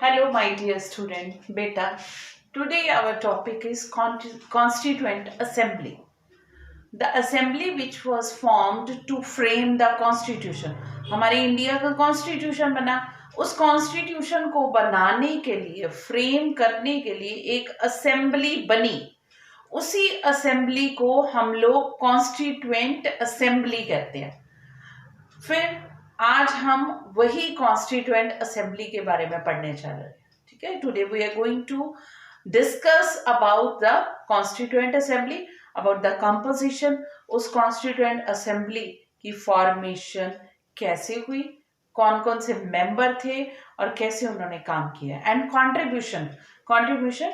Hello, my dear student. Beta, today our topic is Constituent Assembly. The assembly which was formed to frame the constitution. हमारे India का constitution बना, उस constitution को बनाने के लिए, फ्रेम करने के लिए एक असेंबली बनी. उसी असेंबली को हम लोग कॉन्स्टिट्यूएंट असेंबली कहते हैं. फिर आज हम वही कॉन्स्टिट्यूएंट असेंबली के बारे में पढ़ने जा रहे हैं. ठीक है, today we are going to discuss about the constituent assembly, about the composition. उस कॉन्स्टिट्यूएंट असेंबली की फॉर्मेशन कैसे हुई, कौन कौन से मेंबर थे और कैसे उन्होंने काम किया, एंड कंट्रीब्यूशन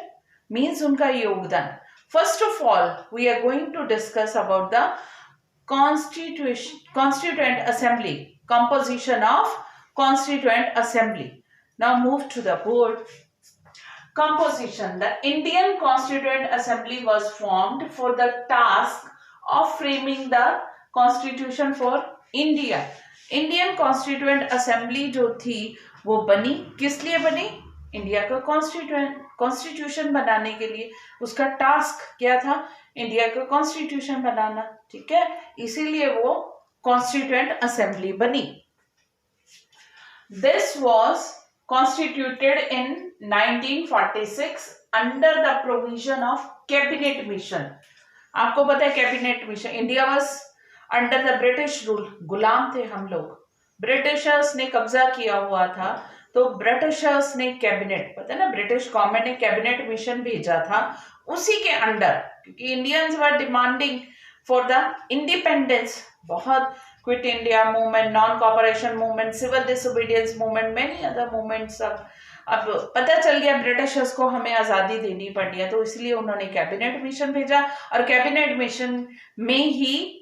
मीन्स उनका योगदान. First of all we are going to discuss about the Constituent Assembly, composition of Constituent Assembly. Now move to the board. Composition. The Indian Constituent Assembly was formed for the task of framing the Constitution for India. Indian Constituent Assembly जो थी वो बनी, किस लिए बनी? India का constitution बनाने के लिए. उसका टास्क क्या था? इंडिया का कॉन्स्टिट्यूशन बनाना. ठीक है, इसीलिए वो कॉन्स्टिट्यूएंट असेंबली बनी. This was constituted in 1946 under the provision of cabinet mission. आपको पता है cabinet mission, India was under the British rule. गुलाम थे हम लोग, ब्रिटिशर्स ने कब्जा किया हुआ था. तो ब्रिटिशर्स ने कैबिनेट, पता है ना, ब्रिटिश गवर्नमेंट ने कैबिनेट मिशन भेजा था. उसी के अंडर, क्योंकि Indians were demanding for the independence, बहुत quit India movement, non cooperation movement, civil disobedience movement, many other movements. अब पता चल गया ब्रिटिशर्स को हमें आज़ादी देनी पड़ी है, तो इसलिए उन्होंने कैबिनेट मिशन भेजा. और कैबिनेट मिशन में ही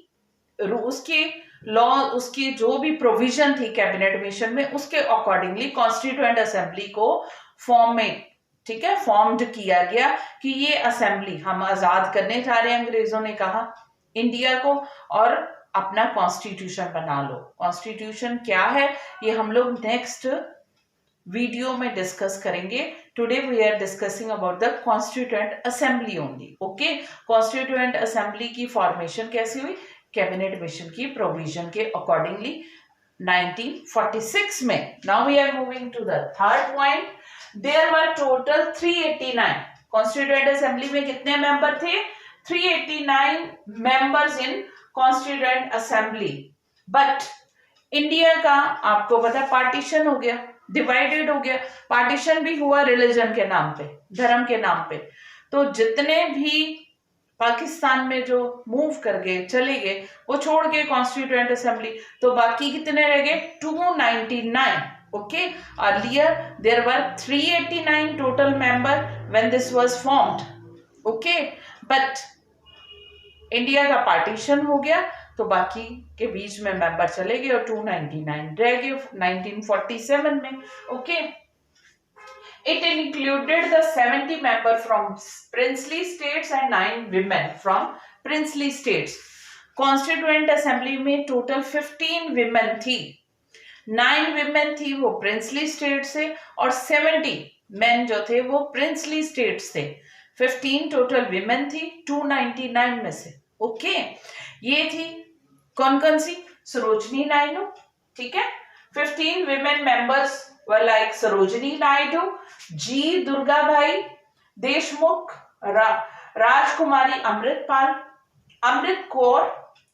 उसके लॉ, उसकी जो भी प्रोविजन थी कैबिनेट मिशन में, उसके अकॉर्डिंगली कॉन्स्टिट्यूएंट असेंबली को फॉर्म में, ठीक है, फॉर्म्ड किया गया कि ये असेंबली हम आजाद करने जा रहे हैं, अंग्रेजों ने कहा इंडिया को, और अपना कॉन्स्टिट्यूशन बना लो. कॉन्स्टिट्यूशन क्या है ये हम लोग नेक्स्ट वीडियो में डिस्कस करेंगे. Today we are discussing about the constituent assembly only. Okay, constituent assembly की फॉर्मेशन कैसी हुई? कैबिनेट मिशन की प्रोविजन के अकॉर्डिंगली 1946 में. Now we are moving to the third point. There were total 389. Constituent assembly में कितने member थे? 389 members in constituent assembly. But India का आपको पता है पार्टीशन हो गया, डिवाइडेड हो गया. पार्टीशन भी हुआ रिलीजन के नाम पे, धर्म के नाम पे. तो जितने भी पाकिस्तान में जो मूव कर गए, चले गए, वो छोड़ के कॉन्स्टिट्यूएंट असेंबली, तो बाकी कितने रह गए? 299. Okay, earlier there were 389 total member when this was formed. Okay, but India का पार्टीशन हो गया तो बाकी के बीच में मेंबर चले गए और 299 रह गए 1947 में. Okay, it included the 70 members from princely states and 9 women from princely states. Constituent Assembly में टोटल 15 women थी, 9 women थी वो princely states से, और 70 men जो थे वो princely states थे. 15 टोटल women थी 299 में से. ओके, ये थी कौन कौन सी? सरोजनी नायडू. ठीक है, 15 women members were like Sarojini Naidu, G. Durgabhai Deshmukh, राजकुमारी अमृतपाल, अमृत कौर,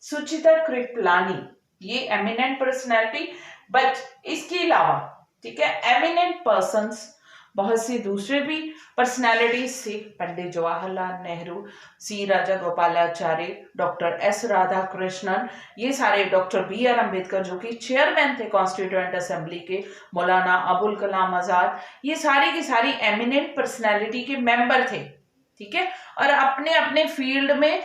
सुचिता कृपलानी. ये एमिनेंट पर्सनैलिटी. बट इसके अलावा, ठीक है, एमिनेंट पर्सन्स बहुत सी दूसरे भी पर्सनैलिटीज थी. पंडित जवाहरलाल नेहरू, सी राजा गोपालाचार्य, डॉक्टर एस राधा कृष्णन, ये सारे, डॉक्टर बी आर अम्बेडकर जो कि चेयरमैन थे कॉन्स्टिट्यूएंट असेंबली के, मौलाना अबुल कलाम आजाद, ये सारी की सारी एमिनेंट पर्सनैलिटी के मेंबर थे. ठीक है, और अपने अपने फील्ड में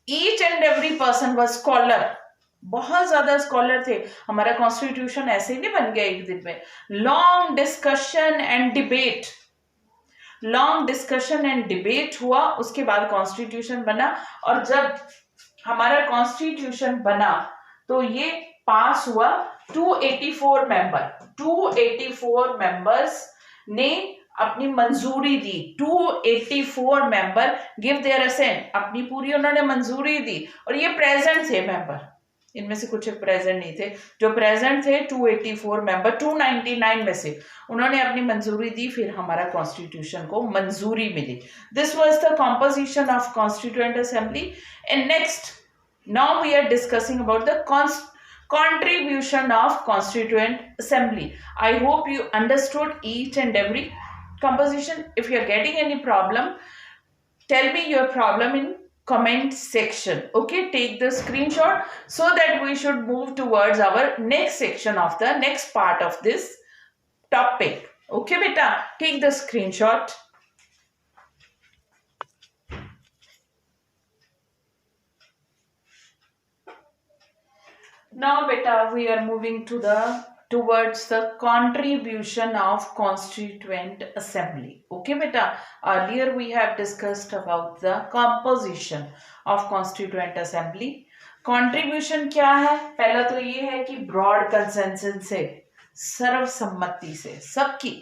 each and every person was scholar. बहुत ज्यादा स्कॉलर थे. हमारा कॉन्स्टिट्यूशन ऐसे ही नहीं बन गया एक दिन में. Long discussion and debate, long discussion and debate हुआ, उसके बाद कॉन्स्टिट्यूशन बना. और जब हमारा कॉन्स्टिट्यूशन बना तो ये पास हुआ 284 मेंबर्स ने अपनी मंजूरी दी। 284 मेंबर गिव देयर असेंट, अपनी पूरी उन्होंने मंजूरी दी। और ये प्रेजेंट थे मेंबर, इनमें से कुछ प्रेजेंट नहीं थे, जो प्रेजेंट थे 284 मेंबर, 299 में से उन्होंने अपनी मंजूरी दी, फिर हमारा कॉन्स्टिट्यूशन को मंजूरी मिली। This was the composition of constituent assembly. And next now we are discussing about the contribution of constituent assembly. I hope you understood each and every composition. If you are getting any problem, tell me your problem in comment section. Okay, take the screenshot so that we should move towards our next section of the next part of this topic. Okay beta, take the screenshot. Now beta, we are moving towards the contribution of constituent assembly. Okay beta, earlier we have discussed about the composition of constituent assembly. Contribution क्या है? पहला तो ये है कि broad consensus से, सर्वसम्मति से, सबकी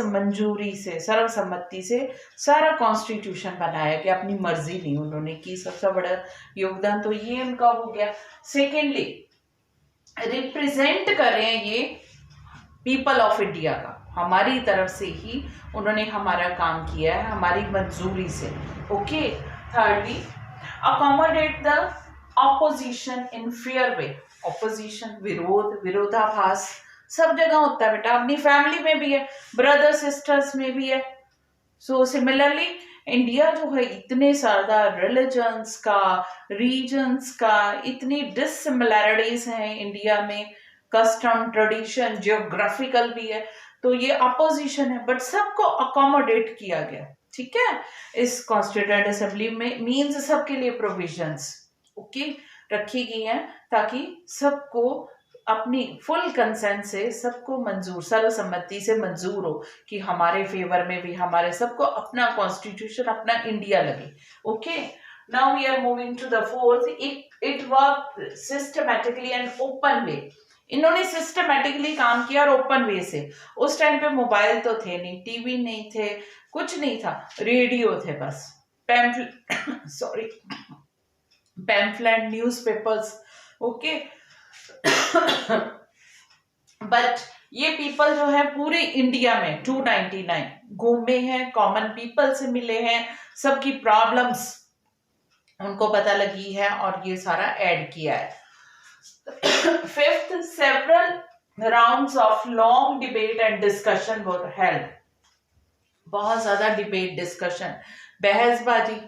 मंजूरी से, सर्वसम्मति से सारा कॉन्स्टिट्यूशन बनाया गया, अपनी मर्जी नहीं उन्होंने की। सबसे बड़ा योगदान तो ये उनका हो गया। सेकेंडली, रिप्रेजेंट कर रहे हैं ये पीपल ऑफ इंडिया का, हमारी तरफ से ही उन्होंने हमारा काम किया है, हमारी मंजूरी से। Okay. Thirdly, accommodate the opposition in fair way. Opposition, विरोध, विरोधाभास सब जगह होता है बेटा, अपनी फैमिली में भी है, ब्रदर सिस्टर्स में भी है। सो सिमिलरली इंडिया जो है, इतने सारा रिलीजन्स का, रीजन्स का, इतनी डिसिमिलैरिटीज हैं इंडिया में, कस्टम, ट्रेडिशन, जियोग्राफिकल भी है, तो ये अपोजिशन है, बट सबको अकोमोडेट किया गया। ठीक है, इस कॉन्स्टिट्यूएंट असेंबली में मीन्स सबके लिए प्रोविजंस ओके रखी गई हैं, ताकि सबको अपनी फुल कंसेंट से, सबको मंजूर, सर्वसम्मति से मंजूर हो कि हमारे फेवर में भी, हमारे सबको अपना कॉन्स्टिट्यूशन, अपना इंडिया लगे। Okay, now we are moving to the fourth, it work systematically and open way. इन्होंने सिस्टमैटिकली काम किया और ओपन वे से। उस टाइम पे मोबाइल तो थे नहीं, टीवी नहीं थे, कुछ नहीं था, रेडियो थे बस, पैम्फलेट, न्यूज़पेपर्स। ओके, बट ये पीपल जो है पूरे इंडिया में 299 घूमे हैं, कॉमन पीपल से मिले हैं, सबकी प्रॉब्लम्स उनको पता लगी है और ये सारा ऐड किया है। Fifth, several rounds of long debate and discussion were held. बहुत ज्यादा डिबेट, डिस्कशन, बहसबाजी,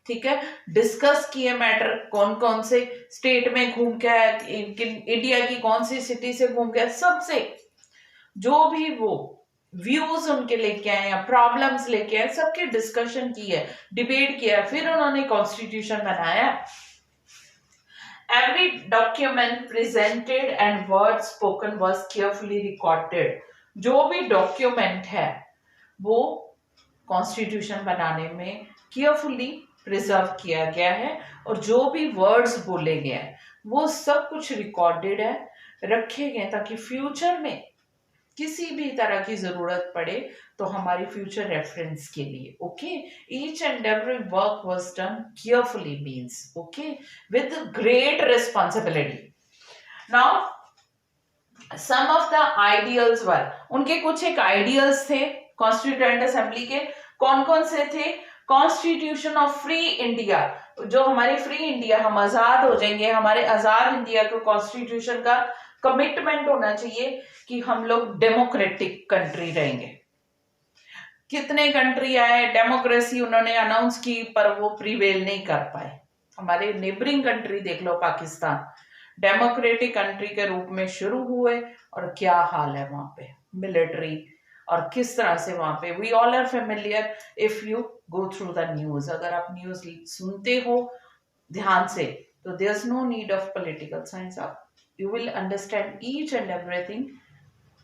ठीक है, डिस्कस किए मैटर, कौन कौन से स्टेट में घूम के आया, इंडिया की कौन सी सिटी से घूम के आया, सबसे जो भी वो व्यूज उनके लेके आए या प्रॉब्लम्स लेके आए, सबके डिस्कशन की है, डिबेट किया, फिर उन्होंने कॉन्स्टिट्यूशन बनाया। Every document presented and word spoken was carefully recorded. जो भी डॉक्यूमेंट है वो कॉन्स्टिट्यूशन बनाने में केयरफुली प्रिजर्व किया गया है, और जो भी वर्ड्स बोले गए हैं वो सब कुछ रिकॉर्डेड है, रखे गए, ताकि फ्यूचर में किसी भी तरह की जरूरत पड़े तो हमारी फ्यूचर रेफरेंस के लिए। Okay, each and every work was done carefully, means okay, with great responsibility. Now some of the ideals were, उनके कुछ एक आइडियल्स थे कॉन्स्टिट्यूएंट असेंबली के। कौन कौन से थे? कॉन्स्टिट्यूशन ऑफ फ्री इंडिया, जो हमारी फ्री इंडिया, हम आजाद हो जाएंगे, हमारे आजाद इंडिया को कॉन्स्टिट्यूशन का कमिटमेंट होना चाहिए कि हम लोग डेमोक्रेटिक कंट्री रहेंगे। कितने कंट्री आए, डेमोक्रेसी उन्होंने अनाउंस की, पर वो प्रिवेल नहीं कर पाए। हमारे नेबरिंग कंट्री देख लो, पाकिस्तान डेमोक्रेटिक कंट्री के रूप में शुरू हुए, और क्या हाल है वहां पे, मिलिट्री, और किस तरह से वहां पे, we all are familiar if you go through the news. अगर आप न्यूज सुनते हो ध्यान से, तो there is no need of political science, आप you will understand each and everything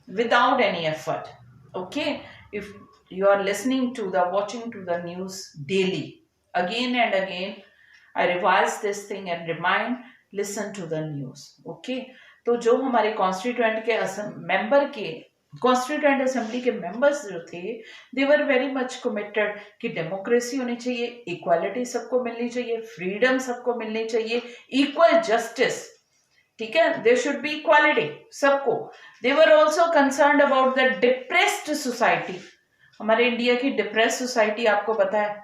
without any effort. Okay, if you are listening to the, watching to the news daily, again and again I revise this thing and remind, listen to the news. Okay, तो जो हमारे constituent के member के constituent assembly के members जो थे दे were very much committed कि democracy होनी चाहिए, इक्वालिटी सबको मिलनी चाहिए, फ्रीडम सबको मिलनी चाहिए, इक्वल जस्टिस, ठीक है, देयर शुड बी इक्वालिटी सबको। They were also concerned about the depressed society, हमारे इंडिया की डिप्रेस सोसाइटी आपको पता है,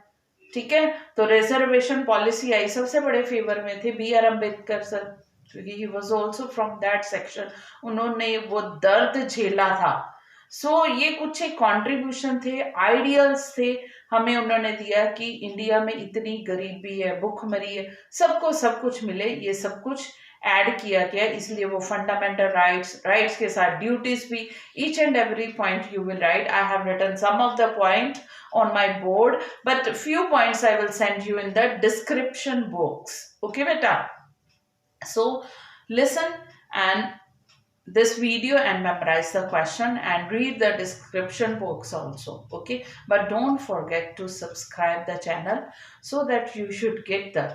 ठीक है, तो रिजर्वेशन पॉलिसी आई, सबसे बड़े फेवर में थे बी आर अम्बेडकर सर, क्योंकि he was also from that section, उन्होंने वो दर्द झेला था। सो ये कुछ एक कॉन्ट्रीब्यूशन थे, आइडियल्स थे, हमें उन्होंने दिया कि इंडिया में इतनी गरीबी है, भूखमरी है, सबको सब कुछ मिले, ये सब कुछ ऐड किया गया, इसलिए वो फंडामेंटल राइट्स के साथ ड्यूटीज भी, each and every point you will write, I have written some of the point on my board, but few points I will send you in the description box. Okay beta, so listen and this video and memorize the question and read the description box also, okay, but don't forget to subscribe the channel so that you should get the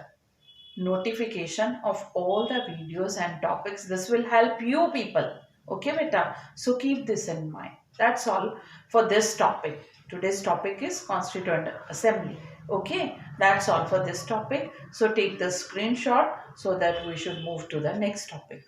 notification of all the videos and topics. This will help you people, okay beta, so keep this in mind. That's all for this topic. Today's topic is Constituent Assembly. Okay, that's all for this topic. So take the screenshot so that we should move to the next topic.